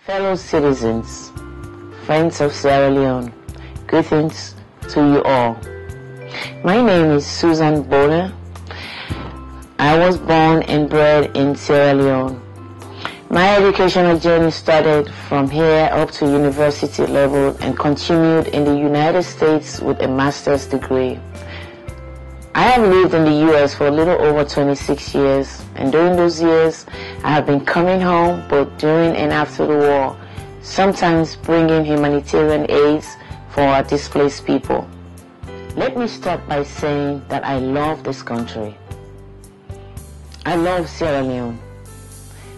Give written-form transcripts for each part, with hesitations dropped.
Fellow citizens, friends of Sierra Leone, greetings to you all. My name is Susan Bona. I was born and bred in Sierra Leone. My educational journey started from here up to university level and continued in the United States with a master's degree. I have lived in the U.S. for a little over 26 years, and during those years, I have been coming home both during and after the war, sometimes bringing humanitarian aids for our displaced people. Let me start by saying that I love this country. I love Sierra Leone,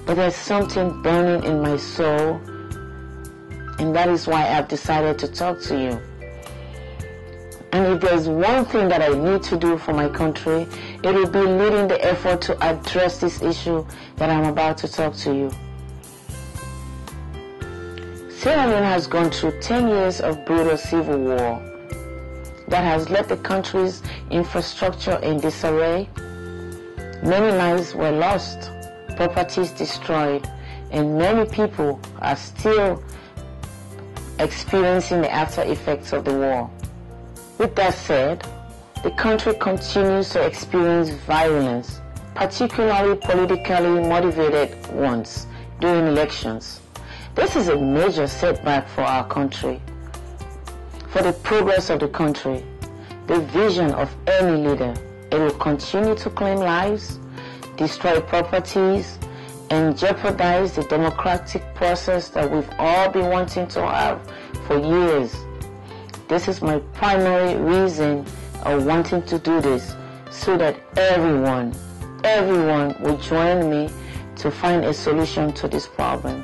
but there's something burning in my soul, and that is why I've decided to talk to you. And if there's one thing that I need to do for my country, it will be leading the effort to address this issue that I'm about to talk to you. Sierra Leone has gone through 10 years of brutal civil war that has left the country's infrastructure in disarray. Many lives were lost, properties destroyed, and many people are still experiencing the after effects of the war. With that said, the country continues to experience violence, particularly politically motivated ones, during elections. This is a major setback for our country, for the progress of the country, the vision of any leader. It will continue to claim lives, destroy properties, and jeopardize the democratic process that we've all been wanting to have for years. This is my primary reason of wanting to do this, so that everyone will join me to find a solution to this problem.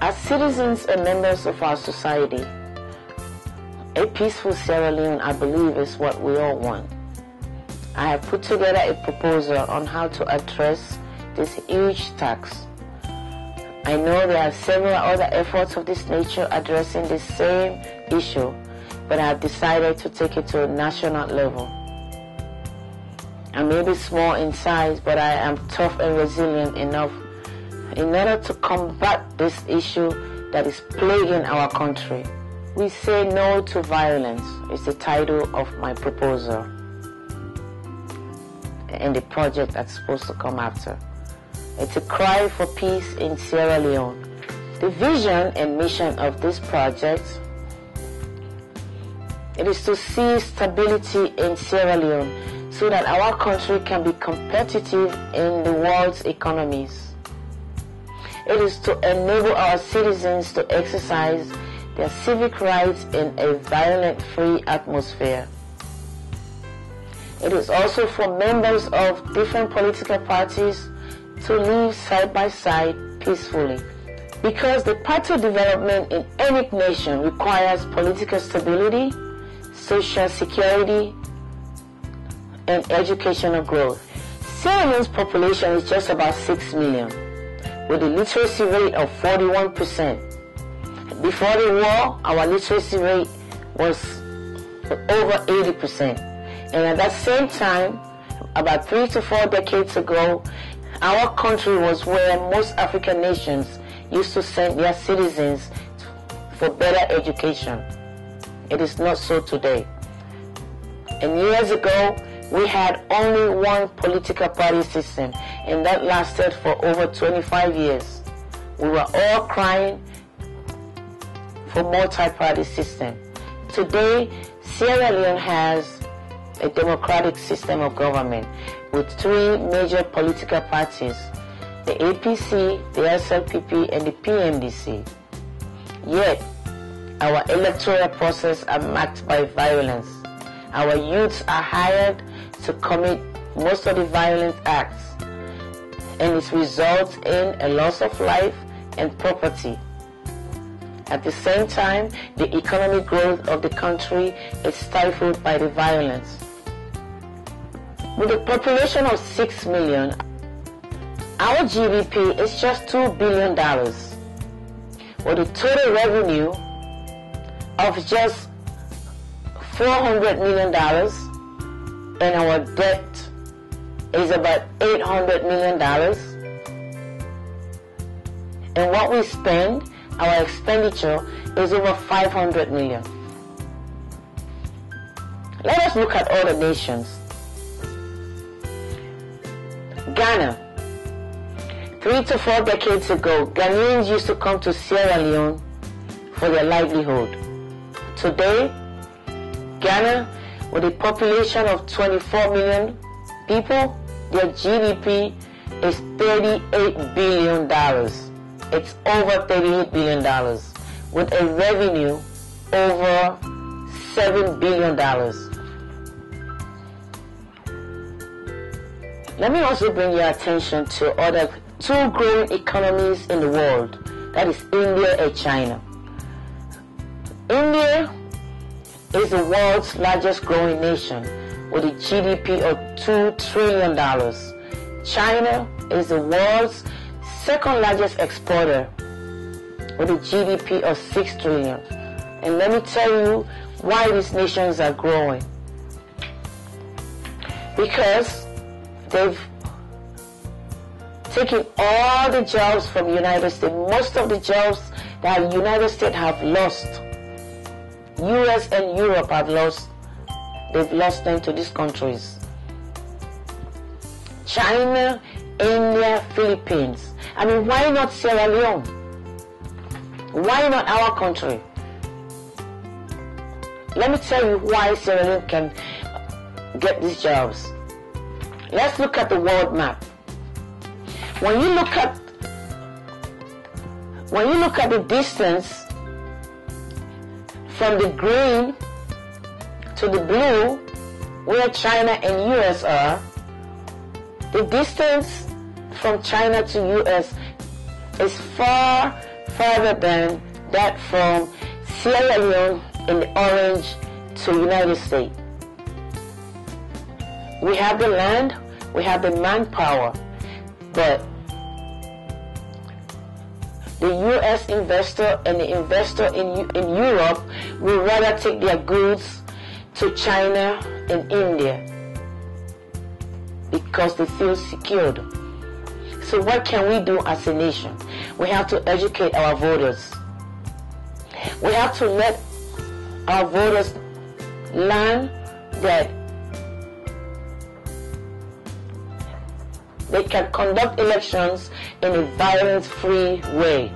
As citizens and members of our society, a peaceful Sierra Leone, I believe, is what we all want. I have put together a proposal on how to address this huge tax. I know there are several other efforts of this nature addressing the same issue, but I have decided to take it to a national level. I may be small in size, but I am tough and resilient enough in order to combat this issue that is plaguing our country. We say no to violence is the title of my proposal and the project that's supposed to come after. It's a cry for peace in Sierra Leone. The vision and mission of this project, it is to see stability in Sierra Leone so that our country can be competitive in the world's economies. It is to enable our citizens to exercise their civic rights in a violent-free atmosphere. It is also for members of different political parties to live side by side peacefully. Because the path to development in any nation requires political stability, social security, and educational growth. Sierra Leone's population is just about 6 million, with a literacy rate of 41%. Before the war, our literacy rate was over 80%. And at that same time, about 3 to 4 decades ago, our country was where most African nations used to send their citizens for better education. It is not so today. And years ago, we had only one political party system, and that lasted for over 25 years. We were all crying for multi-party system. Today, Sierra Leone has a democratic system of government with 3 major political parties, the APC, the SLPP, and the PMDC. Yet, our electoral process are marked by violence. Our youths are hired to commit most of the violent acts, and it results in a loss of life and property. At the same time, the economic growth of the country is stifled by the violence. With a population of 6 million, our GDP is just $2 billion, with a total revenue of just $400 million, and our debt is about $800 million. And what we spend our expenditure is over 500 million. Let us look at other nations. Ghana. 3 to 4 decades ago, Ghanaians used to come to Sierra Leone for their livelihood. Today, Ghana, with a population of 24 million people, their GDP is $38 billion. It's over $38 billion, with a revenue over $7 billion. Let me also bring your attention to other 2 growing economies in the world, that is India and China. India is the world's largest growing nation with a GDP of $2 trillion. China is the world's second largest exporter with a GDP of $6 trillion. And let me tell you why these nations are growing. Because they've taken all the jobs from the United States. Most of the jobs that the United States have lost, US and Europe have lost, they've lost them to these countries. China, India, Philippines. I mean, why not Sierra Leone? Why not our country? Let me tell you why Sierra Leone can get these jobs. Let's look at the world map. When you look at the distance from the green to the blue, where China and US are, the distance from China to US is far farther than that from Sierra Leone in the orange to United States. We have the land, we have the manpower, but the US investor and the investor in Europe will rather take their goods to China and India because they feel secured. So what can we do as a nation? We have to educate our voters. We have to let our voters learn that they can conduct elections in a violence-free way.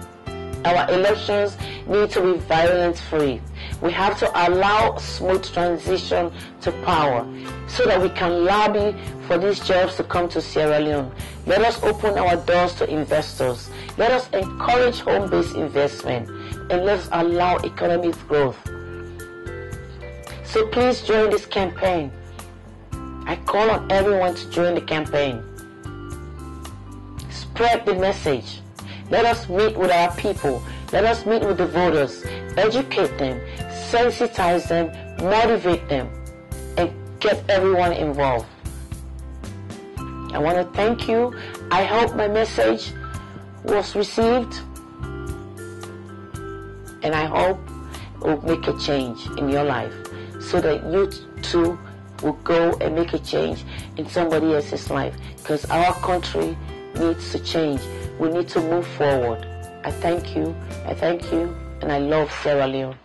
Our elections need to be violence-free. We have to allow smooth transition to power so that we can lobby for these jobs to come to Sierra Leone. Let us open our doors to investors. Let us encourage home-based investment, and let's allow economic growth. So please join this campaign. I call on everyone to join the campaign. Spread the message. Let us meet with our people. Let us meet with the voters. Educate them, sensitize them, motivate them, and get everyone involved. I want to thank you. I hope my message was received, and I hope it will make a change in your life so that you too will go and make a change in somebody else's life, because our country needs to change. We need to move forward. I thank you, and I love Sierra Leone.